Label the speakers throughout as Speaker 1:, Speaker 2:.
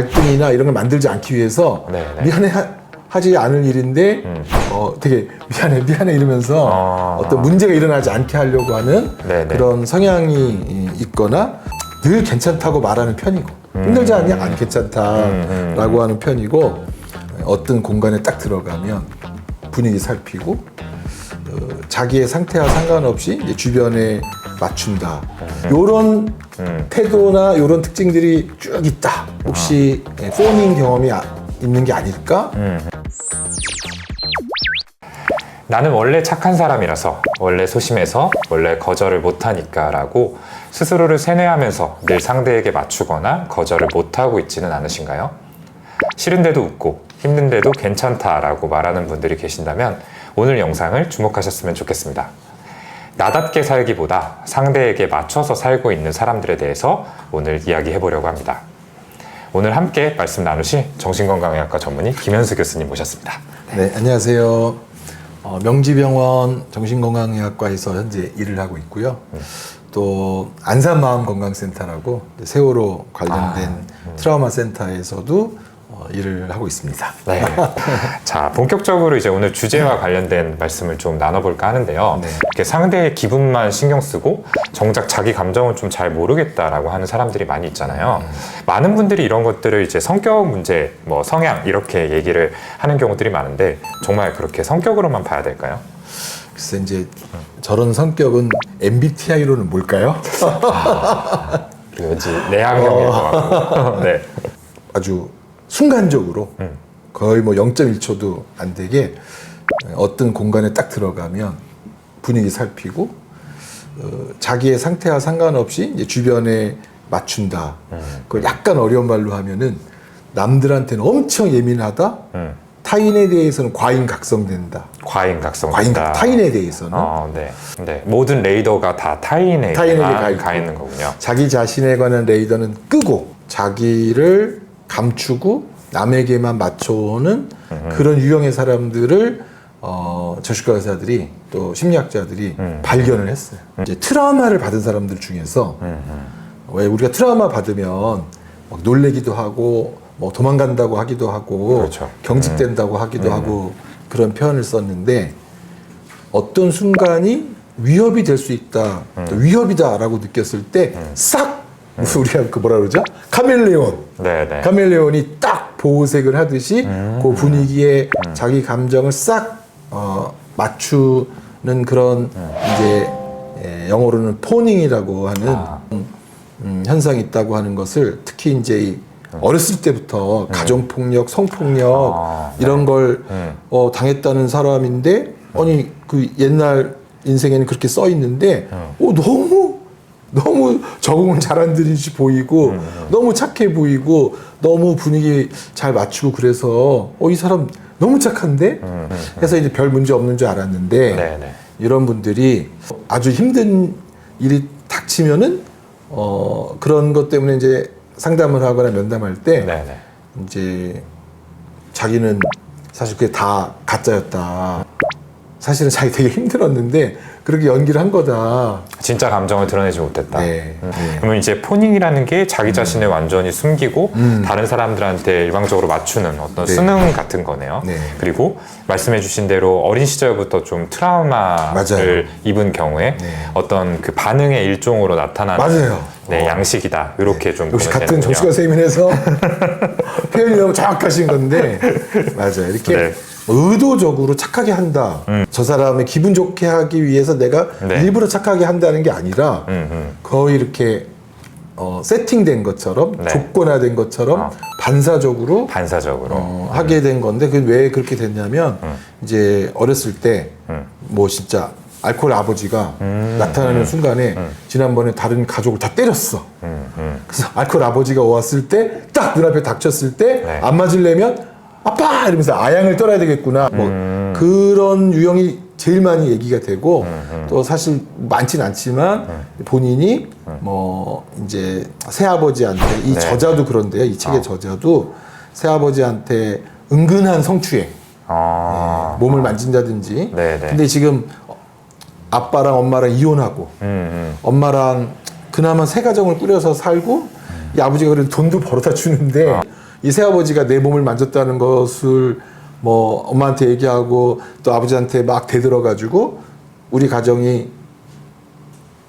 Speaker 1: 갈등이나 이런 걸 만들지 않기 위해서 하지 않을 일인데 되게 미안해 이러면서 어떤 문제가 일어나지 않게 하려고 하는 그런 성향이 있거나 늘 괜찮다고 말하는 편이고 힘들지 않냐? 안 괜찮다라고 하는 편이고 어떤 공간에 딱 들어가면 분위기 살피고 자기의 상태와 상관없이 이제 주변에 맞춘다. 요런 태도나 요런 특징들이 쭉 있다. 혹시 포닝 경험이 있는 게 아닐까?
Speaker 2: 나는 원래 착한 사람이라서, 원래 소심해서, 원래 거절을 못하니까 라고 스스로를 세뇌하면서 늘 상대에게 맞추거나 거절을 못하고 있지는 않으신가요? 싫은데도 웃고 힘든데도 괜찮다라고 말하는 분들이 계신다면 오늘 영상을 주목하셨으면 좋겠습니다. 나답게 살기보다 상대에게 맞춰서 살고 있는 사람들에 대해서 오늘 이야기해보려고 합니다. 오늘 함께 말씀 나누실 정신건강의학과 전문의 김현수 교수님 모셨습니다.
Speaker 1: 네, 안녕하세요. 명지병원 정신건강의학과에서 현재 일을 하고 있고요. 또 안산마음건강센터라고 세월호 관련된 트라우마 센터에서도 일을 하고 있습니다.
Speaker 2: 네. 자, 본격적으로 이제 오늘 주제와 관련된 말씀을 좀 나눠볼까 하는데요. 이렇게 상대의 기분만 신경 쓰고 정작 자기 감정은 좀 잘 모르겠다라고 하는 사람들이 많이 있잖아요. 많은 분들이 이런 것들을 이제 성격 문제, 뭐 성향 이렇게 얘기를 하는 경우들이 많은데 정말 그렇게 성격으로만 봐야 될까요?
Speaker 1: 글쎄 이제 저런 성격은 MBTI로는 뭘까요?
Speaker 2: 왠지 내향형일 것 같고. 네.
Speaker 1: 아주 순간적으로 거의 뭐 0.1초도 안 되게 어떤 공간에 딱 들어가면 분위기 살피고 자기의 상태와 상관없이 이제 주변에 맞춘다. 그걸 약간 어려운 말로 하면은 남들한테는 엄청 예민하다. 타인에 대해서는 과잉각성된다.
Speaker 2: 과잉각성된다.
Speaker 1: 타인에 대해서는
Speaker 2: 네. 모든 레이더가 다 타인에게 가 있는 거군요.
Speaker 1: 자기 자신에 관한 레이더는 끄고 자기를 감추고 남에게만 맞춰오는 그런 유형의 사람들을 정신과 의사들이 또 심리학자들이 발견을 했어요. 이제 트라우마를 받은 사람들 중에서 왜 우리가 트라우마 받으면 막 놀래기도 하고 뭐 도망간다고 하기도 하고
Speaker 2: 그렇죠.
Speaker 1: 경직된다고 하기도 하고 그런 표현을 썼는데 어떤 순간이 위협이 될 수 있다, 위협이다라고 느꼈을 때 싹 우리가 그 뭐라 그러죠? 카멜레온. 카멜레온이 딱 보호색을 하듯이 그 분위기에 자기 감정을 싹 맞추는 그런 이제 영어로는 포닝이라고 하는 현상이 있다고 하는 것을 특히 이제 어렸을 때부터 가정폭력, 성폭력 이런 걸 당했다는 사람인데 아니 그 옛날 인생에는 그렇게 써 있는데 너무 적응을 잘한 듯이 보이고 너무 착해 보이고 너무 분위기 잘 맞추고 그래서 이 사람 너무 착한데? 해서 이제 별 문제 없는 줄 알았는데 이런 분들이 아주 힘든 일이 닥치면은 그런 것 때문에 이제 상담을 하거나 면담할 때 이제 자기는 사실 그게 다 가짜였다. 사실은 자기 되게 힘들었는데 그렇게 연기를 한 거다.
Speaker 2: 진짜 감정을 드러내지 못했다. 그러면 이제 포닝이라는 게 자기 자신을 완전히 숨기고 다른 사람들한테 일방적으로 맞추는 어떤 수능 같은 거네요. 그리고 말씀해 주신 대로 어린 시절부터 좀 트라우마를 입은 경우에 어떤 그 반응의 일종으로 나타나는 양식이다. 이렇게 좀
Speaker 1: 역시 같은 정신과 선생님이라서 표현이 너무 정확하신 건데 맞아요. 이렇게 의도적으로 착하게 한다. 저 사람의 기분 좋게 하기 위해서 내가 일부러 착하게 한다는 게 아니라 거의 이렇게 세팅된 것처럼 조건화된 것처럼 반사적으로 하게 된 건데 그게 왜 그렇게 됐냐면 이제 어렸을 때 뭐 진짜 알코올 아버지가 나타나는 순간에 지난번에 다른 가족을 다 때렸어. 그래서 알코올 아버지가 왔을 때 딱 눈앞에 닥쳤을 때 안 맞으려면 아빠! 이러면서 아양을 떨어야 되겠구나. 뭐 그런 유형이 제일 많이 얘기가 되고 또 사실 많진 않지만 본인이 뭐 이제 새아버지한테 이 저자도 그런데요. 이 책의 저자도 새아버지한테 은근한 성추행 몸을 만진다든지 근데 지금 아빠랑 엄마랑 이혼하고 엄마랑 그나마 새 가정을 꾸려서 살고 이 아버지가 그래도 돈도 벌어다 주는데 이 새아버지가 내 몸을 만졌다는 것을 뭐 엄마한테 얘기하고 또 아버지한테 막 대들어가지고 우리 가정이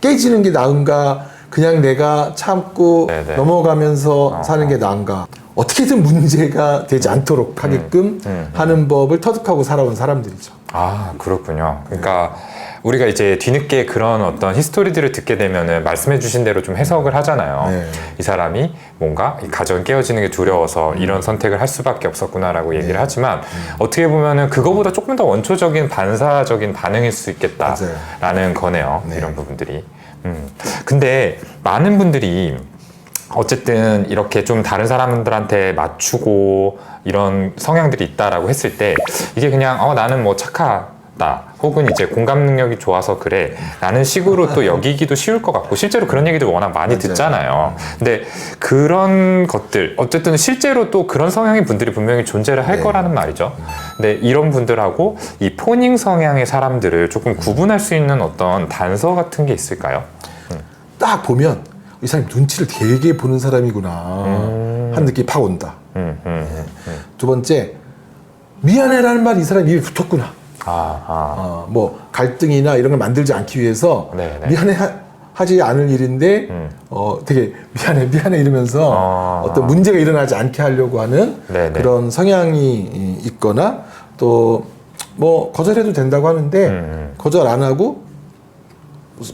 Speaker 1: 깨지는 게 나은가, 그냥 내가 참고
Speaker 2: 네네.
Speaker 1: 넘어가면서 사는 게 나은가, 어떻게든 문제가 되지 않도록 하게끔 하는 법을 터득하고 살아온 사람들이죠.
Speaker 2: 아, 그렇군요. 그러니까 우리가 이제 뒤늦게 그런 어떤 히스토리들을 듣게 되면은 말씀해 주신 대로 좀 해석을 하잖아요.
Speaker 1: 네.
Speaker 2: 이 사람이 뭔가 이 가정이 깨어지는 게 두려워서 이런 선택을 할 수밖에 없었구나라고 얘기를 하지만 어떻게 보면은 그거보다 조금 더 원초적인 반사적인 반응일 수 있겠다라는 거네요.
Speaker 1: 네.
Speaker 2: 이런 부분들이. 근데 많은 분들이 어쨌든 이렇게 좀 다른 사람들한테 맞추고 이런 성향들이 있다라고 했을 때 이게 그냥 나는 뭐 착하다 혹은 이제 공감 능력이 좋아서 그래 라는 식으로 또 여기기도 쉬울 것 같고 실제로 그런 얘기들 워낙 많이 듣잖아요. 근데 그런 것들 어쨌든 실제로 또 그런 성향의 분들이 분명히 존재를 할 거라는 말이죠. 근데 이런 분들하고 이 포닝 성향의 사람들을 조금 구분할 수 있는 어떤 단서 같은 게 있을까요?
Speaker 1: 딱 보면 이 사람이 눈치를 되게 보는 사람이구나 한 느낌이 팍 온다. 두 번째, 미안해라는 말이 이 사람 입에 붙었구나. 뭐 갈등이나 이런 걸 만들지 않기 위해서
Speaker 2: 네네.
Speaker 1: 미안해 하지 않을 일인데 되게 미안해 이러면서 어떤 문제가 일어나지 않게 하려고 하는
Speaker 2: 네네.
Speaker 1: 그런 성향이 있거나 또 뭐 거절해도 된다고 하는데 거절 안 하고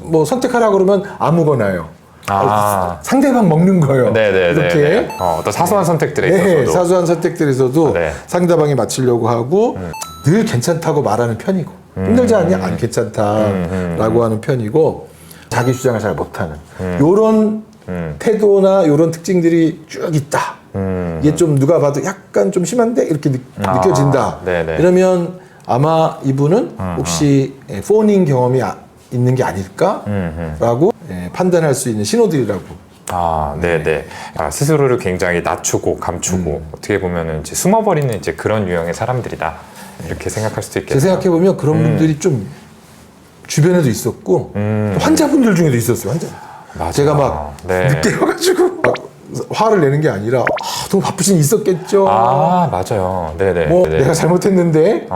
Speaker 1: 뭐 선택하라 그러면 아무거나요. 상대방 먹는 거예요.
Speaker 2: 네네네.
Speaker 1: 이렇게
Speaker 2: 어떤 사소한 선택들에
Speaker 1: 네,
Speaker 2: 있어서도.
Speaker 1: 사소한 선택들에서도
Speaker 2: 네.
Speaker 1: 상대방이 맞추려고 하고 늘 괜찮다고 말하는 편이고 힘들지 않냐? 안 괜찮다라고 하는 편이고 자기 주장을 잘 못하는 요런 태도나 요런 특징들이 쭉 있다. 이게 좀 누가 봐도 약간 좀 심한데 이렇게 느껴진다.
Speaker 2: 네네.
Speaker 1: 이러면 아마 이분은 혹시 포닝 경험이 있는 게 아닐까라고 판단할 수 있는 신호들이라고.
Speaker 2: 네네. 스스로를 굉장히 낮추고 감추고 어떻게 보면은 이제 숨어버리는 이제 그런 유형의 사람들이다. 이렇게 생각할 수도 있겠네요.
Speaker 1: 제가 생각해 보면 그런 분들이 좀 주변에도 있었고 환자분들 중에도 있었어요. 환자.
Speaker 2: 맞아요.
Speaker 1: 제가 막
Speaker 2: 네.
Speaker 1: 늦게 와가지고 막 화를 내는 게 아니라 너무 바쁘신 있었겠죠.
Speaker 2: 맞아요. 네네.
Speaker 1: 뭐
Speaker 2: 네네.
Speaker 1: 내가 잘못했는데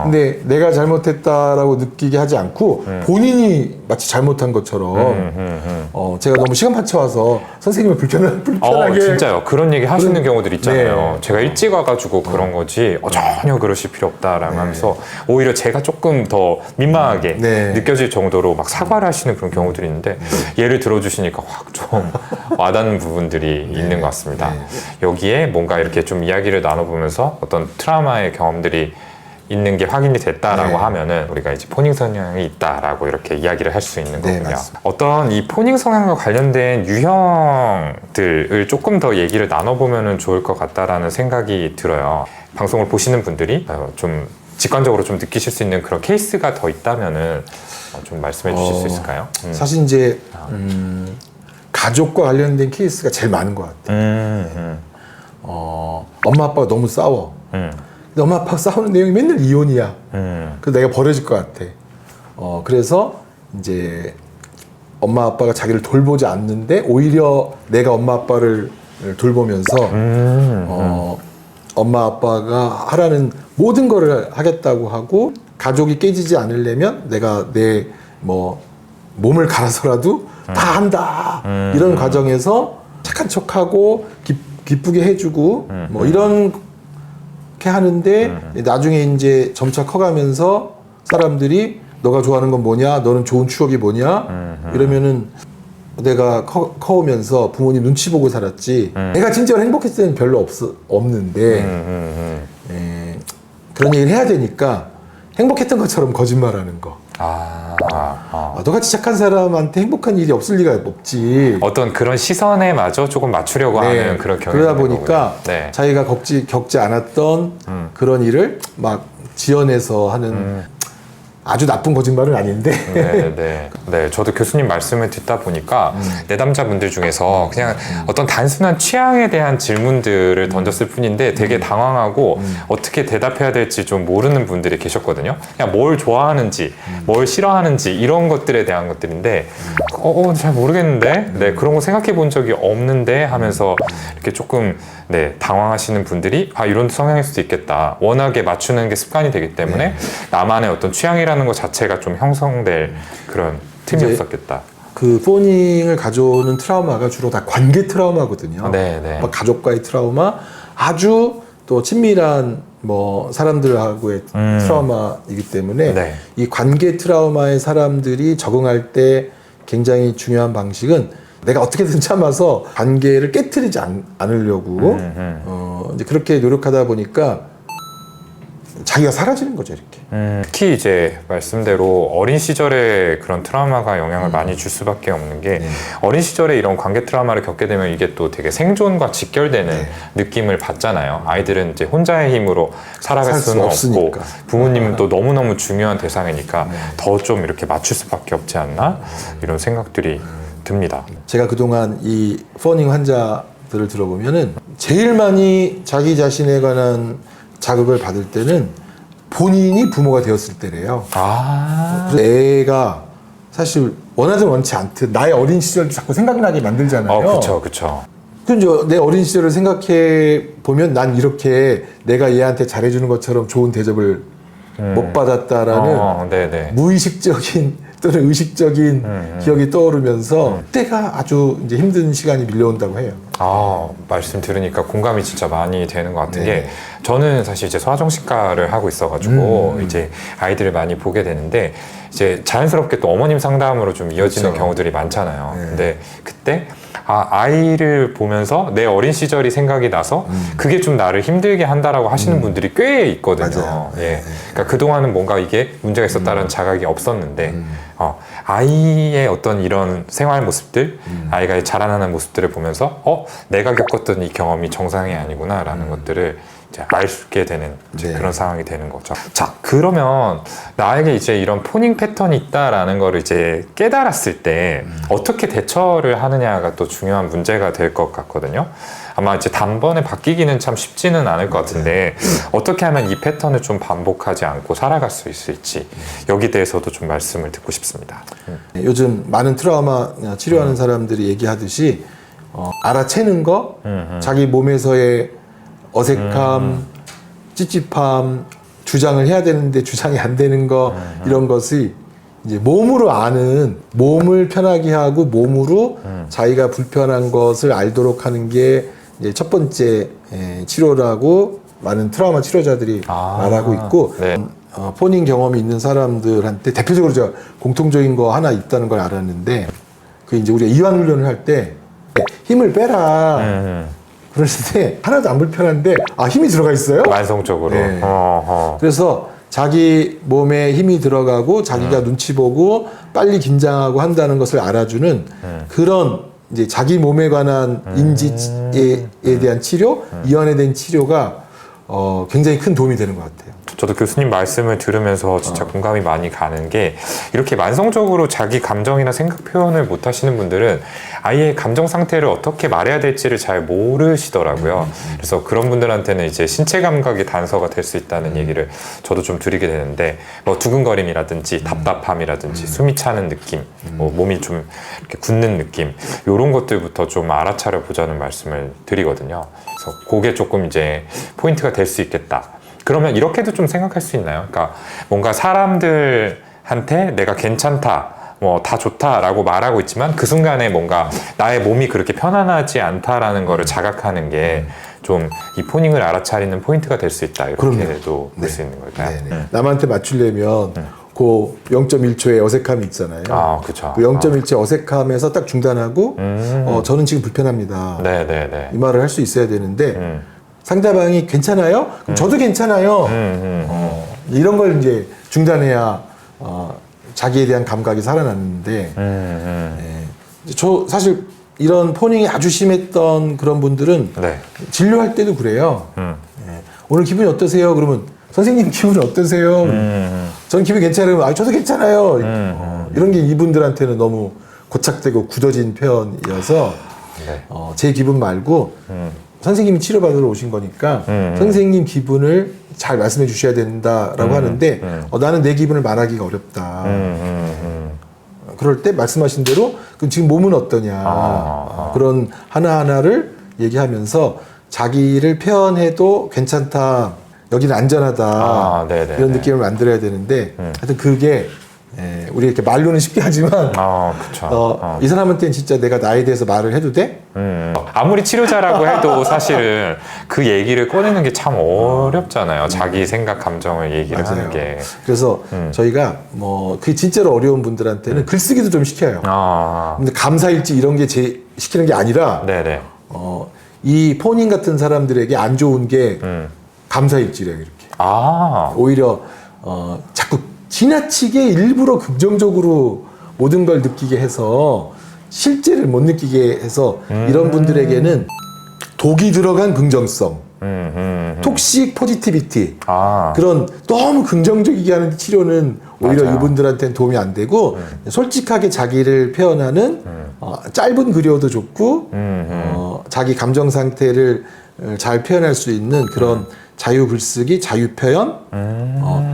Speaker 1: 근데 내가 잘못했다라고 느끼게 하지 않고 본인이 마치 잘못한 것처럼 제가 너무 시간 맞춰와서 선생님을 불편하게
Speaker 2: 진짜요. 그런 얘기 하시는 경우들 있잖아요.
Speaker 1: 네.
Speaker 2: 제가 일찍 와가지고 그런 거지 전혀 그러실 필요 없다라고 하면서 오히려 제가 조금 더 민망하게 느껴질 정도로 막 사과를 하시는 그런 경우들이 있는데 예를 들어주시니까 확 좀 와닿는 부분들이 있는 것 같습니다. 여기에 뭔가 이렇게 좀 이야기를 나눠보면서 어떤 트라우마의 경험들이 있는 게 확인이 됐다라고 하면은 우리가 이제 포닝 성향이 있다라고 이렇게 이야기를 할 수 있는 거군요.
Speaker 1: 맞습니다.
Speaker 2: 어떤 이 포닝 성향과 관련된 유형들을 조금 더 얘기를 나눠보면은 좋을 것 같다라는 생각이 들어요. 방송을 보시는 분들이 좀 직관적으로 좀 느끼실 수 있는 그런 케이스가 더 있다면은 좀 말씀해 주실 수 있을까요?
Speaker 1: 사실 이제 가족과 관련된 케이스가 제일 많은 것 같아요. 엄마 아빠가 너무 싸워. 근데 엄마 아빠가 싸우는 내용이 맨날 이혼이야. 그래서 내가 버려질 것 같아. 그래서 이제 엄마 아빠가 자기를 돌보지 않는데 오히려 내가 엄마 아빠를 돌보면서 엄마 아빠가 하라는 모든 거를 하겠다고 하고 가족이 깨지지 않으려면 내가 내 뭐 몸을 갈아서라도 다 한다. 이런 과정에서 착한 척하고 기쁘게 해주고 뭐 이런 게 하는데 나중에 이제 점차 커가면서 사람들이 너가 좋아하는 건 뭐냐? 너는 좋은 추억이 뭐냐? 이러면은 내가 커오면서 부모님 눈치 보고 살았지. 내가 진짜로 행복했을 때는 별로 없는데 그런 얘기를 해야 되니까 행복했던 것처럼 거짓말하는 거. 너같이 착한 사람한테 행복한 일이 없을 리가 없지.
Speaker 2: 어떤 그런 시선에 마저 조금 맞추려고 하는 그런 경향이
Speaker 1: 그러다
Speaker 2: 있는
Speaker 1: 보니까
Speaker 2: 거군요.
Speaker 1: 자기가 겪지 않았던 그런 일을 막 지어내서 하는 아주 나쁜 거짓말은 아닌데.
Speaker 2: 네, 저도 교수님 말씀을 듣다 보니까 내담자분들 중에서 그냥 어떤 단순한 취향에 대한 질문들을 던졌을 뿐인데 되게 당황하고 어떻게 대답해야 될지 좀 모르는 분들이 계셨거든요. 그냥 뭘 좋아하는지, 뭘 싫어하는지 이런 것들에 대한 것들인데 잘 모르겠는데, 그런 거 생각해 본 적이 없는데 하면서 이렇게 조금 네, 당황하시는 분들이 이런 성향일 수도 있겠다. 워낙에 맞추는 게 습관이 되기 때문에
Speaker 1: 네.
Speaker 2: 나만의 어떤 취향이라는 것 자체가 좀 형성될 그런 틈이
Speaker 1: 이제
Speaker 2: 없었겠다.
Speaker 1: 그 포닝을 가져오는 트라우마가 주로 다 관계 트라우마거든요.
Speaker 2: 네, 네.
Speaker 1: 뭐 가족과의 트라우마, 아주 또 친밀한 뭐 사람들하고의 트라우마이기 때문에
Speaker 2: 네.
Speaker 1: 이 관계 트라우마의 사람들이 적응할 때 굉장히 중요한 방식은 내가 어떻게든 참아서 관계를 깨트리지 않으려고 이제 그렇게 노력하다 보니까 자기가 사라지는 거죠, 이렇게.
Speaker 2: 특히 이제 말씀대로 어린 시절에 그런 트라우마가 영향을 많이 줄 수밖에 없는 게
Speaker 1: 네.
Speaker 2: 어린 시절에 이런 관계 트라우마를 겪게 되면 이게 또 되게 생존과 직결되는
Speaker 1: 네.
Speaker 2: 느낌을 받잖아요. 아이들은 이제 혼자의 힘으로 살아갈
Speaker 1: 살 수
Speaker 2: 수는
Speaker 1: 없으니까.
Speaker 2: 없고 부모님은 또 너무너무 중요한 대상이니까
Speaker 1: 네.
Speaker 2: 더 좀 이렇게 맞출 수밖에 없지 않나 이런 생각들이 듭니다.
Speaker 1: 제가 그동안 이 포닝 환자들을 들어보면은 제일 많이 자기 자신에 관한 자극을 받을 때는 본인이 부모가 되었을 때래요. 그래서 애가 사실 원하든 원치 않든 나의 어린 시절도 자꾸 생각나게 만들잖아요.
Speaker 2: 그쵸.
Speaker 1: 그럼 내 어린 시절을 생각해 보면 난 이렇게 내가 얘한테 잘해주는 것처럼 좋은 대접을 못 받았다라는
Speaker 2: 네네.
Speaker 1: 무의식적인 또는 의식적인 기억이 떠오르면서 그때가 아주 이제 힘든 시간이 밀려온다고 해요.
Speaker 2: 말씀 들으니까 공감이 진짜 많이 되는 것 같은
Speaker 1: 네.
Speaker 2: 게 저는 사실 이제 소아정신과를 하고 있어가지고 이제 아이들을 많이 보게 되는데 이제 자연스럽게 또 어머님 상담으로 좀 이어지는
Speaker 1: 그쵸.
Speaker 2: 경우들이 많잖아요.
Speaker 1: 네.
Speaker 2: 근데 그때 아이를 보면서 내 어린 시절이 생각이 나서 그게 좀 나를 힘들게 한다라고 하시는 분들이 꽤 있거든요.
Speaker 1: 맞아요.
Speaker 2: 예. 그러니까 그동안은 뭔가 이게 문제가 있었다는 자각이 없었는데 아이의 어떤 이런 생활 모습들, 아이가 자라나는 모습들을 보면서 내가 겪었던 이 경험이 정상이 아니구나라는 것들을 이제 알게 되는 이제
Speaker 1: 네.
Speaker 2: 그런 상황이 되는 거죠. 자, 그러면 나에게 이제 이런 포닝 패턴이 있다라는 거를 이제 깨달았을 때 어떻게 대처를 하느냐가 또 중요한 문제가 될 것 같거든요. 아마 이제 단번에 바뀌기는 참 쉽지는 않을 것 같은데 어떻게 하면 이 패턴을 좀 반복하지 않고 살아갈 수 있을지 여기 대해서도 좀 말씀을 듣고 싶습니다.
Speaker 1: 요즘 많은 트라우마 치료하는 사람들이 얘기하듯이 알아채는 거, 자기 몸에서의 어색함, 찝찝함, 주장을 해야 되는데 주장이 안 되는 거 이런 것이 이제 몸으로 아는, 몸을 편하게 하고 몸으로 자기가 불편한 것을 알도록 하는 게 이제 첫 번째 치료라고 많은 트라우마 치료자들이 말하고 있고
Speaker 2: 네.
Speaker 1: 포닝 경험이 있는 사람들한테 대표적으로 제가 공통적인 거 하나 있다는 걸 알았는데 그 이제 우리가 이완 훈련을 할 때 힘을 빼라 그럴 때 하나도 안 불편한데 힘이 들어가 있어요.
Speaker 2: 만성적으로.
Speaker 1: 네. 그래서 자기 몸에 힘이 들어가고 자기가 눈치 보고 빨리 긴장하고 한다는 것을 알아주는 그런 이제 자기 몸에 관한 인지에 대한 치료, 이완에 대한 치료가 굉장히 큰 도움이 되는 것 같아요.
Speaker 2: 저도 교수님 말씀을 들으면서 진짜 공감이 많이 가는 게 이렇게 만성적으로 자기 감정이나 생각 표현을 못 하시는 분들은 아예 감정 상태를 어떻게 말해야 될지를 잘 모르시더라고요. 그래서 그런 분들한테는 이제 신체 감각이 단서가 될 수 있다는 얘기를 저도 좀 드리게 되는데 뭐 두근거림이라든지 답답함이라든지 숨이 차는 느낌, 뭐 몸이 좀 이렇게 굳는 느낌 이런 것들부터 좀 알아차려 보자는 말씀을 드리거든요. 그래서 그게 조금 이제 포인트가 될 수 있겠다. 그러면 이렇게도 좀 생각할 수 있나요? 그러니까 뭔가 사람들한테 내가 괜찮다, 뭐 다 좋다라고 말하고 있지만 그 순간에 뭔가 나의 몸이 그렇게 편안하지 않다라는 거를 자각하는 게 좀 이 포닝을 알아차리는 포인트가 될 수 있다. 이렇게도 볼 수 있는 걸까요?
Speaker 1: 남한테 맞추려면 그 0.1초의 어색함이 있잖아요.
Speaker 2: 그렇죠.
Speaker 1: 그 0.1초 어색함에서 딱 중단하고 저는 지금 불편합니다.
Speaker 2: 네네네.
Speaker 1: 이 말을 할 수 있어야 되는데 상대방이 괜찮아요? 그럼 저도 괜찮아요. 이런 걸 이제 중단해야 자기에 대한 감각이 살아나는데 저 사실 이런 포닝이 아주 심했던 그런 분들은
Speaker 2: 네.
Speaker 1: 진료할 때도 그래요. 오늘 기분이 어떠세요? 그러면 선생님 기분이 어떠세요? 저는 기분이 괜찮아요. 저도 괜찮아요. 이런 게 이분들한테는 너무 고착되고 굳어진 표현이어서
Speaker 2: 네.
Speaker 1: 제 기분 말고 선생님이 치료받으러 오신 거니까 선생님 기분을 잘 말씀해 주셔야 된다라고 하는데 나는 내 기분을 말하기가 어렵다. 그럴 때 말씀하신 대로 그럼 지금 몸은 어떠냐 그런 하나하나를 얘기하면서 자기를 표현해도 괜찮다, 여기는 안전하다
Speaker 2: 네네.
Speaker 1: 이런 느낌을 만들어야 되는데 하여튼 그게 우리 이렇게 말로는 쉽게 하지만
Speaker 2: 그쵸.
Speaker 1: 이 사람한테는 진짜 내가 나에 대해서 말을 해도 돼?
Speaker 2: 아무리 치료자라고 해도 사실은 그 얘기를 꺼내는 게 참 어렵잖아요. 자기 생각, 감정을 얘기를
Speaker 1: 맞아요.
Speaker 2: 하는 게.
Speaker 1: 그래서 저희가 그게 진짜로 어려운 분들한테는 글쓰기도 좀 시켜요. 근데 감사일지 이런 게 시키는 게 아니라
Speaker 2: 네네.
Speaker 1: 이 폰인 같은 사람들에게 안 좋은 게 감사일지래요. 이렇게. 오히려 자꾸 지나치게 일부러 긍정적으로 모든 걸 느끼게 해서 실제를 못 느끼게 해서 이런 분들에게는 독이 들어간 긍정성, 톡식 포지티비티 그런 너무 긍정적이게 하는 치료는 오히려
Speaker 2: 맞아요.
Speaker 1: 이분들한테는 도움이 안 되고 솔직하게 자기를 표현하는 짧은 글이어도 좋고 자기 감정 상태를 잘 표현할 수 있는 그런 자유 글쓰기, 자유 표현,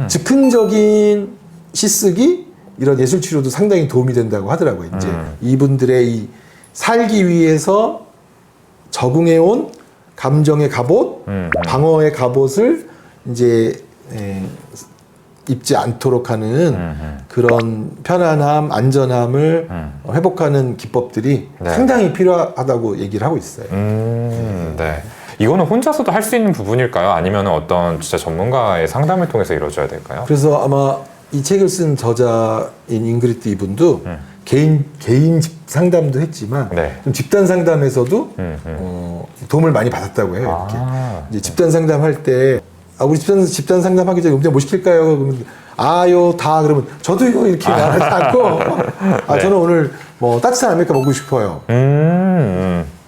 Speaker 1: 즉흥적인 시쓰기 이런 예술 치료도 상당히 도움이 된다고 하더라고요. 이제 이분들의 이 살기 위해서 적응해온 감정의 갑옷, 방어의 갑옷을 이제 입지 않도록 하는 그런 편안함, 안전함을 회복하는 기법들이 상당히 필요하다고 얘기를 하고 있어요.
Speaker 2: 네. 이거는 혼자서도 할 수 있는 부분일까요? 아니면 어떤 진짜 전문가의 상담을 통해서 이루어져야 될까요?
Speaker 1: 그래서 아마 이 책을 쓴 저자인 잉그리트 이분도 개인 상담도 했지만 좀 집단 상담에서도 도움을 많이 받았다고 해요. 이렇게. 이제 집단 상담할 때 우리 집단 상담하기 전에 음식 뭐 시킬까요? 그러면 다 그러면 저도 이거 이렇게 말하지 않고 저는 오늘 따뜻한 아메리카 먹고 싶어요.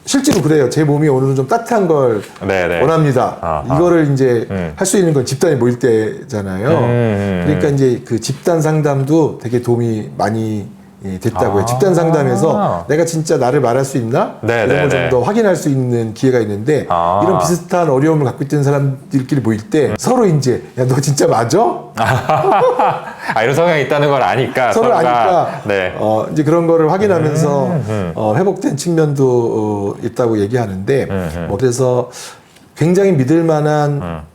Speaker 1: 실제로 그래요. 제 몸이 오늘은 좀 따뜻한 걸 원합니다. 이거를 이제 할 수 있는 건 집단이 모일 때잖아요. 그러니까 이제 그 집단 상담도 되게 도움이 많이 됐다고 해요. 집단 상담에서 내가 진짜 나를 말할 수 있나? 이런 걸 좀 더 확인할 수 있는 기회가 있는데 이런 비슷한 어려움을 갖고 있던 사람들끼리 모일 때 서로 이제 야, 너 진짜 맞아?
Speaker 2: 이런 성향이 있다는 걸 아니까
Speaker 1: 서로 아니까 이제 그런 거를 확인하면서 회복된 측면도 있다고 얘기하는데 그래서 굉장히 믿을 만한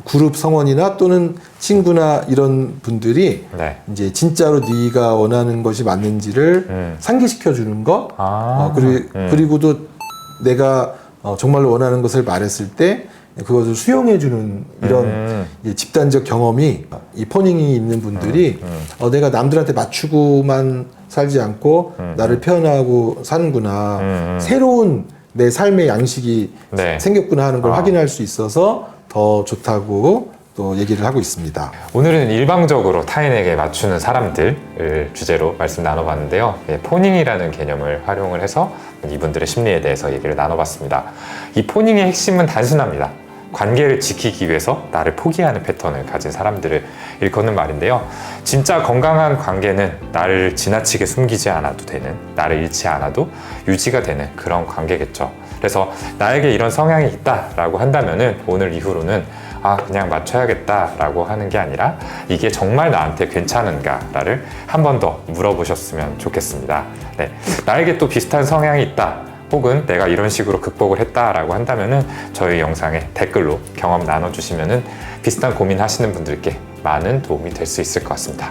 Speaker 1: 그룹 성원이나 또는 친구나 이런 분들이 이제 진짜로 네가 원하는 것이 맞는지를 상기시켜 주는 거 그리고도 내가 정말로 원하는 것을 말했을 때 그것을 수용해 주는 이런 집단적 경험이 이 포닝이 있는 분들이 내가 남들한테 맞추고만 살지 않고 나를 표현하고 사는구나 새로운 내 삶의 양식이 생겼구나 하는 걸 확인할 수 있어서 더 좋다고 또 얘기를 하고 있습니다.
Speaker 2: 오늘은 일방적으로 타인에게 맞추는 사람들을 주제로 말씀 나눠봤는데요. 포닝이라는 개념을 활용을 해서 이분들의 심리에 대해서 얘기를 나눠봤습니다. 이 포닝의 핵심은 단순합니다. 관계를 지키기 위해서 나를 포기하는 패턴을 가진 사람들을 일컫는 말인데요. 진짜 건강한 관계는 나를 지나치게 숨기지 않아도 되는, 나를 잃지 않아도 유지가 되는 그런 관계겠죠. 그래서 나에게 이런 성향이 있다라고 한다면은 오늘 이후로는 그냥 맞춰야겠다라고 하는 게 아니라 이게 정말 나한테 괜찮은가를 한 번 더 물어보셨으면 좋겠습니다. 나에게 또 비슷한 성향이 있다. 혹은 내가 이런 식으로 극복을 했다라고 한다면은 저희 영상에 댓글로 경험 나눠주시면은 비슷한 고민 하시는 분들께 많은 도움이 될 수 있을 것 같습니다.